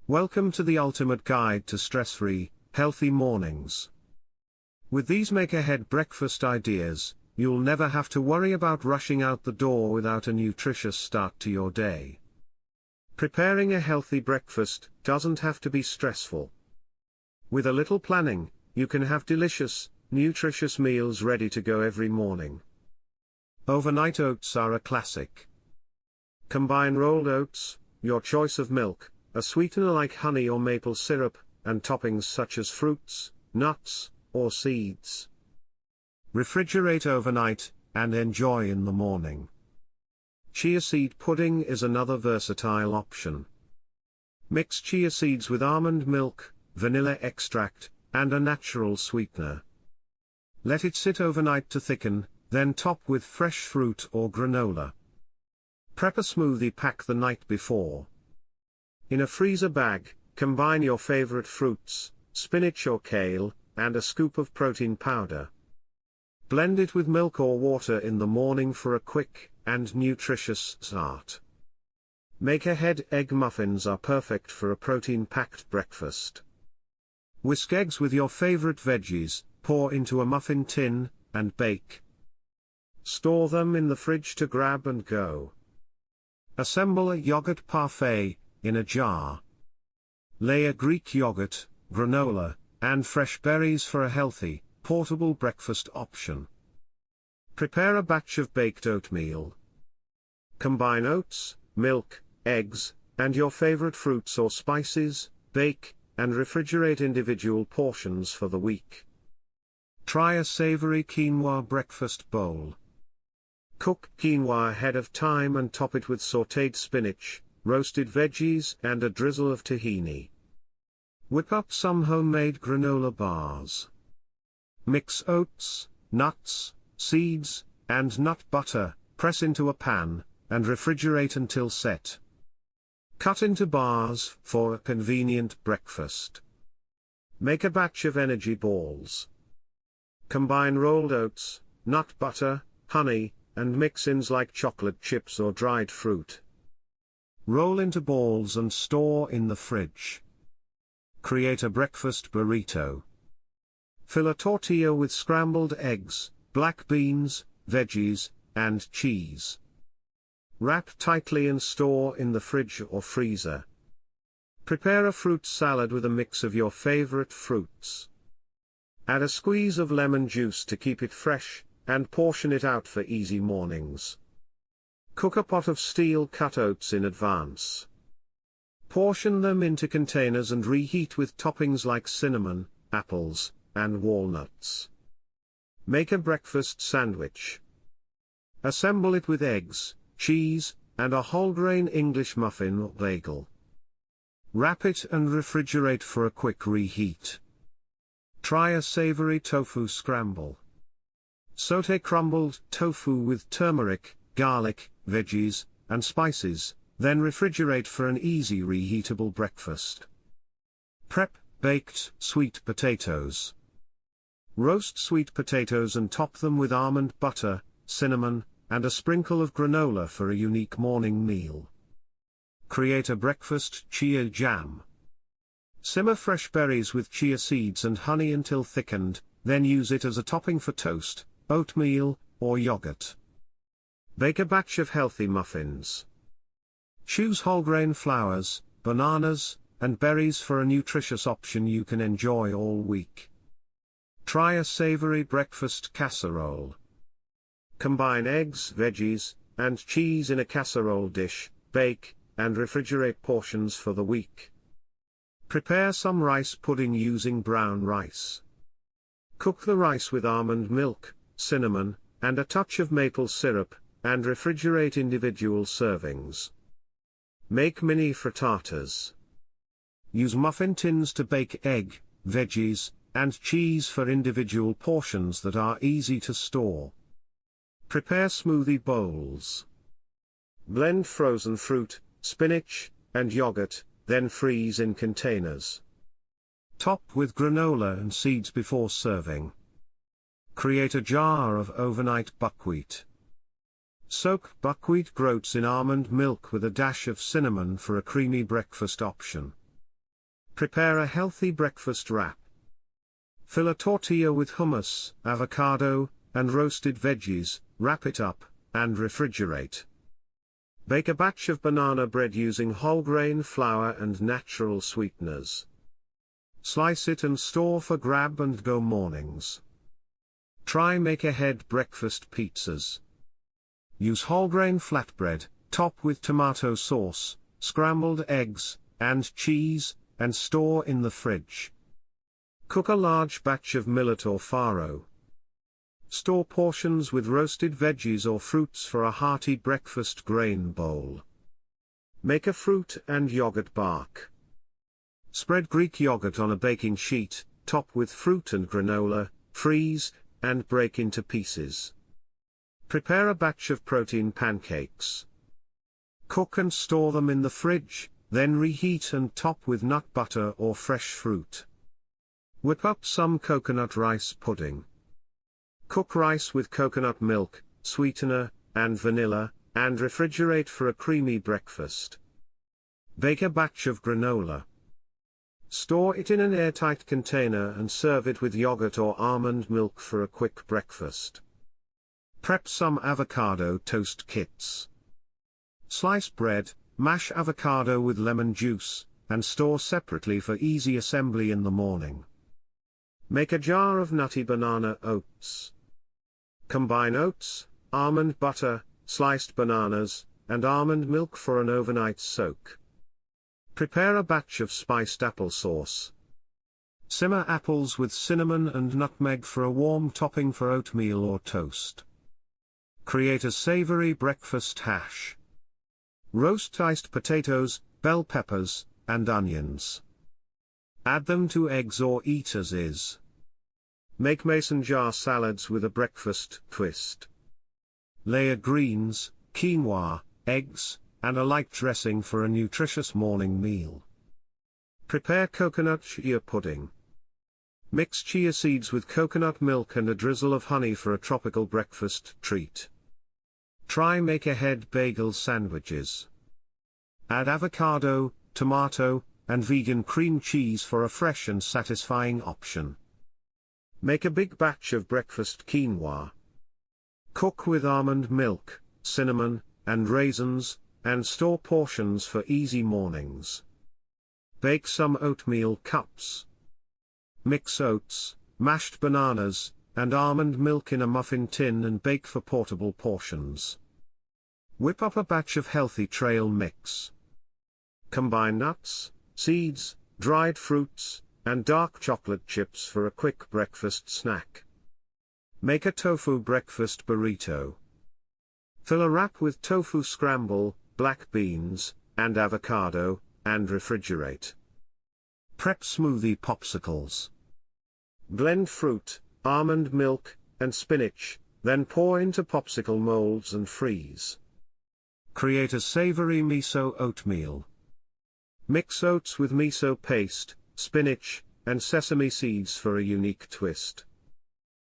Welcome to the ultimate guide to stress-free, healthy mornings. With these make-ahead breakfast ideas, you'll never have to worry about rushing out the door without a nutritious start to your day. Preparing a healthy breakfast doesn't have to be stressful. With a little planning, you can have delicious, nutritious meals ready to go every morning. Overnight oats are a classic. Combine rolled oats, your choice of milk, a sweetener like honey or maple syrup, and toppings such as fruits, nuts, or seeds. Refrigerate overnight, and enjoy in the morning. Chia seed pudding is another versatile option. Mix chia seeds with almond milk, vanilla extract, and a natural sweetener. Let it sit overnight to thicken, then top with fresh fruit or granola. Prep a smoothie pack the night before. In a freezer bag, combine your favorite fruits, spinach or kale, and a scoop of protein powder. Blend it with milk or water in the morning for a quick and nutritious start. Make-ahead egg muffins are perfect for a protein-packed breakfast. Whisk eggs with your favorite veggies, pour into a muffin tin, and bake. Store them in the fridge to grab and go. Assemble a yogurt parfait in a jar. Layer Greek yogurt, granola, and fresh berries for a healthy, portable breakfast option. Prepare a batch of baked oatmeal. Combine oats, milk, eggs, and your favorite fruits or spices, bake, and refrigerate individual portions for the week. Try a savory quinoa breakfast bowl. Cook quinoa ahead of time and top it with sautéed spinach, roasted veggies, and a drizzle of tahini. Whip up some homemade granola bars. Mix oats, nuts, seeds, and nut butter, press into a pan, and refrigerate until set. Cut into bars for a convenient breakfast. Make a batch of energy balls. Combine rolled oats, nut butter, honey, and mix-ins like chocolate chips or dried fruit. Roll into balls and store in the fridge. Create a breakfast burrito. Fill a tortilla with scrambled eggs, black beans, veggies, and cheese. Wrap tightly and store in the fridge or freezer. Prepare a fruit salad with a mix of your favorite fruits. Add a squeeze of lemon juice to keep it fresh, and portion it out for easy mornings. Cook a pot of steel-cut oats in advance. Portion them into containers and reheat with toppings like cinnamon, apples, and walnuts. Make a breakfast sandwich. Assemble it with eggs, cheese, and a whole-grain English muffin or bagel. Wrap it and refrigerate for a quick reheat. Try a savory tofu scramble. Sauté crumbled tofu with turmeric, garlic, veggies, and spices, then refrigerate for an easy reheatable breakfast. Prep baked sweet potatoes. Roast sweet potatoes and top them with almond butter, cinnamon, and a sprinkle of granola for a unique morning meal. Create a breakfast chia jam. Simmer fresh berries with chia seeds and honey until thickened, then use it as a topping for toast, oatmeal, or yogurt. Bake a batch of healthy muffins. Choose whole-grain flours, bananas, and berries for a nutritious option you can enjoy all week. Try a savory breakfast casserole. Combine eggs, veggies, and cheese in a casserole dish, bake, and refrigerate portions for the week. Prepare some rice pudding using brown rice. Cook the rice with almond milk, cinnamon, and a touch of maple syrup, and refrigerate individual servings. Make mini frittatas. Use muffin tins to bake egg, veggies, and cheese for individual portions that are easy to store. Prepare smoothie bowls. Blend frozen fruit, spinach, and yogurt, then freeze in containers. Top with granola and seeds before serving. Create a jar of overnight buckwheat. Soak buckwheat groats in almond milk with a dash of cinnamon for a creamy breakfast option. Prepare a healthy breakfast wrap. Fill a tortilla with hummus, avocado, and roasted veggies, wrap it up, and refrigerate. Bake a batch of banana bread using whole grain flour and natural sweeteners. Slice it and store for grab-and-go mornings. Try make-ahead breakfast pizzas. Use whole grain flatbread, top with tomato sauce, scrambled eggs, and cheese, and store in the fridge. Cook a large batch of millet or farro. Store portions with roasted veggies or fruits for a hearty breakfast grain bowl. Make a fruit and yogurt bark. Spread Greek yogurt on a baking sheet, top with fruit and granola, freeze, and break into pieces. Prepare a batch of protein pancakes. Cook and store them in the fridge, then reheat and top with nut butter or fresh fruit. Whip up some coconut rice pudding. Cook rice with coconut milk, sweetener, and vanilla, and refrigerate for a creamy breakfast. Bake a batch of granola. Store it in an airtight container and serve it with yogurt or almond milk for a quick breakfast. Prep some avocado toast kits. Slice bread, mash avocado with lemon juice, and store separately for easy assembly in the morning. Make a jar of nutty banana oats. Combine oats, almond butter, sliced bananas, and almond milk for an overnight soak. Prepare a batch of spiced applesauce. Simmer apples with cinnamon and nutmeg for a warm topping for oatmeal or toast. Create a savory breakfast hash. Roast diced potatoes, bell peppers, and onions. Add them to eggs or eat as is. Make mason jar salads with a breakfast twist. Layer greens, quinoa, eggs, and a light dressing for a nutritious morning meal. Prepare coconut chia pudding. Mix chia seeds with coconut milk and a drizzle of honey for a tropical breakfast treat. Try make-ahead bagel sandwiches. Add avocado, tomato, and vegan cream cheese for a fresh and satisfying option. Make a big batch of breakfast quinoa. Cook with almond milk, cinnamon, and raisins, and store portions for easy mornings. Bake some oatmeal cups. Mix oats, mashed bananas, and almond milk in a muffin tin and bake for portable portions. Whip up a batch of healthy trail mix. Combine nuts, seeds, dried fruits, and dark chocolate chips for a quick breakfast snack. Make a tofu breakfast burrito. Fill a wrap with tofu scramble, black beans, and avocado, and refrigerate. Prep smoothie popsicles. Blend fruit, almond milk, and spinach, then pour into popsicle molds and freeze. Create a savory miso oatmeal. Mix oats with miso paste, spinach, and sesame seeds for a unique twist.